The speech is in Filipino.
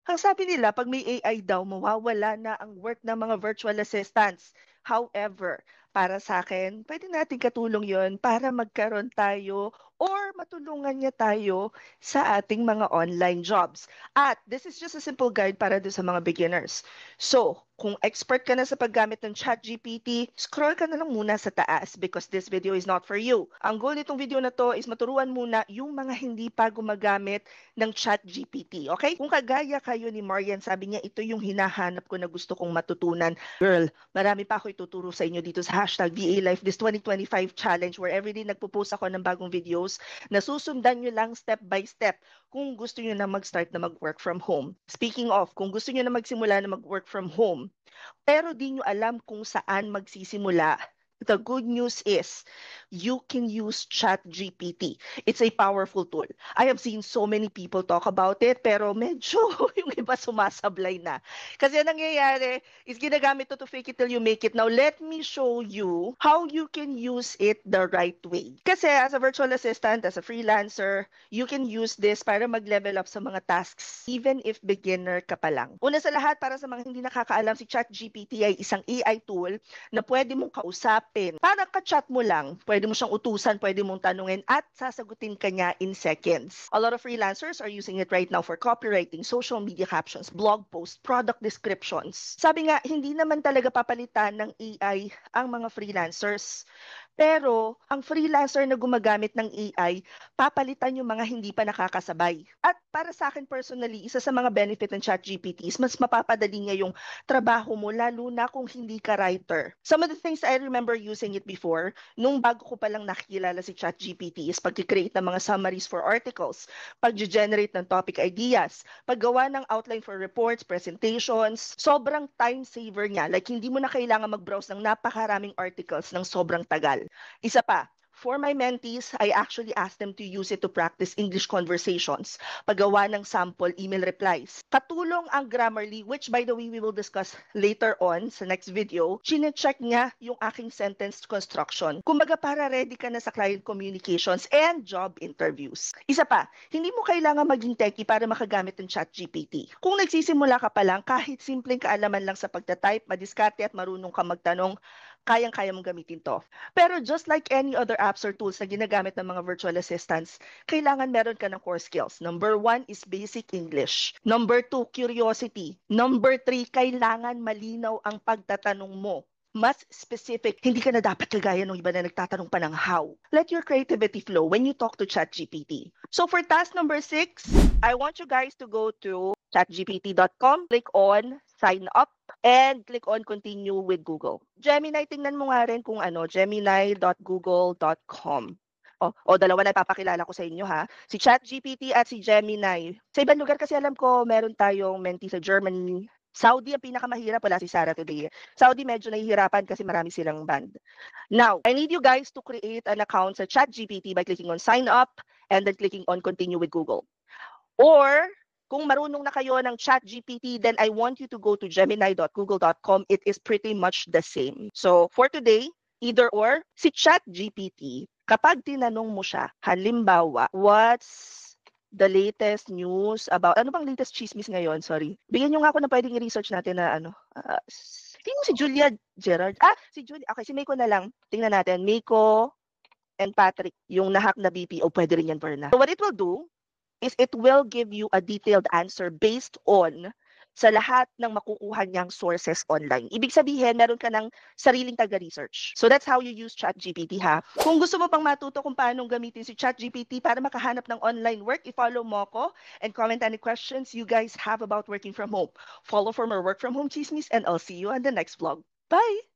Ang sabi nila, pag may AI daw, mawawala na ang work ng mga virtual assistants. However, para sa akin, pwede natin katulong yon para magkaroon tayo or matulungan niya tayo sa ating mga online jobs. At this is just a simple guide para do sa mga beginners. So, kung expert ka na sa paggamit ng ChatGPT, scroll ka na lang muna sa taas because this video is not for you. Ang goal nitong video na to is maturuan muna yung mga hindi pa gumagamit ng ChatGPT. Okay? Kung kagaya kayo ni Marian, sabi niya, ito yung hinahanap ko na gusto kong matutunan. Girl, marami pa ako ituturo sa inyo dito sa hashtag VA Life this 2025 challenge where everyday nagpo-post ako ng bagong videos na susundan nyo lang step by step kung gusto nyo na mag-start na mag-work from home. Speaking of, kung gusto nyo na magsimula na mag-work from home, pero di nyo alam kung saan magsisimula, the good news is you can use ChatGPT. It's a powerful tool. I have seen so many people talk about it, pero medyo yung iba sumasablay na. Kasi ang nangyayari is ginagamit to fake it till you make it. Now, let me show you how you can use it the right way. Kasi as a virtual assistant, as a freelancer, you can use this para mag-level up sa mga tasks, even if beginner ka pa lang. Una sa lahat, para sa mga hindi nakakaalam, si ChatGPT ay isang AI tool na pwede mong kausapin. Parang ka-chat mo lang, pwede mo siyang utusan, pwede mong tanungin at sasagutin ka niya in seconds. A lot of freelancers are using it right now for copywriting, social media captions, blog posts, product descriptions. Sabi nga, hindi naman talaga papalitan ng AI ang mga freelancers. Pero ang freelancer na gumagamit ng AI, papalitan yung mga hindi pa nakakasabay. At para sa akin personally, isa sa mga benefit ng ChatGPT is mas mapapadali niya yung trabaho mo, lalo na kung hindi ka writer. Some of the things I remember using it before, nung bago ko palang nakikilala si ChatGPT is pag-create ng mga summaries for articles, pag-generate ng topic ideas, paggawa ng outline for reports, presentations. Sobrang time saver niya. Like, hindi mo na kailangan mag-browse ng napakaraming articles ng sobrang tagal. Isa pa, for my mentees, I actually asked them to use it to practice English conversations, paggawa ng sample email replies. Katulong ang Grammarly, which by the way, we will discuss later on sa next video. Chine-check niya yung aking sentence construction. Kumbaga para ready ka na sa client communications and job interviews. Isa pa, hindi mo kailangan maging techie para makagamit ng ChatGPT. Kung nagsisimula ka pa lang, kahit simpleng kaalaman lang sa pagtatype, madiskarte at marunong ka magtanong, kayang-kaya mong gamitin to. Pero just like any other apps or tools na ginagamit ng mga virtual assistants, kailangan meron ka ng core skills. Number 1 is basic English. Number 2, curiosity. Number 3, kailangan malinaw ang pagtatanong mo. Mas specific, hindi ka na dapat kagaya ng iba na nagtatanong pa ng how. Let your creativity flow when you talk to ChatGPT. So for task number 6, I want you guys to go to chatgpt.com, click on sign up, and click on continue with Google. Gemini, tingnan mo nga rin kung ano, gemini.google.com. Dalawa na ipapakilala ko sa inyo ha. Si ChatGPT at si Gemini. Sa ibang lugar kasi alam ko, meron tayong mentee sa Germany. Saudi ang pinakamahirap, wala si Sarah today. Saudi medyo nahihirapan kasi marami silang band. Now, I need you guys to create an account sa ChatGPT by clicking on sign up and then clicking on continue with Google. Or, kung marunong na kayo ng ChatGPT, then I want you to go to gemini.google.com. It is pretty much the same. So, for today, either or, si ChatGPT, kapag tinanong mo siya, halimbawa, what's the latest news about, ano bang latest chismis ngayon? Sorry. Bigyan nyo nga ako na pwedeng i-research natin na ano. Tingnan si Julia Gerard. Si Julia. Okay, si Meiko na lang. Tingnan natin. Meiko and Patrick, yung nahack na BPO, pwede rin yan, Verna. So what it will do is it will give you a detailed answer based on sa lahat ng makukuha niyang sources online. Ibig sabihin, meron ka ng sariling taga-research. So that's how you use ChatGPT ha. Kung gusto mo pang matuto kung paano gamitin si ChatGPT para makahanap ng online work, i-follow mo ko and comment any questions you guys have about working from home. Follow for more work from home chismis and I'll see you on the next vlog. Bye!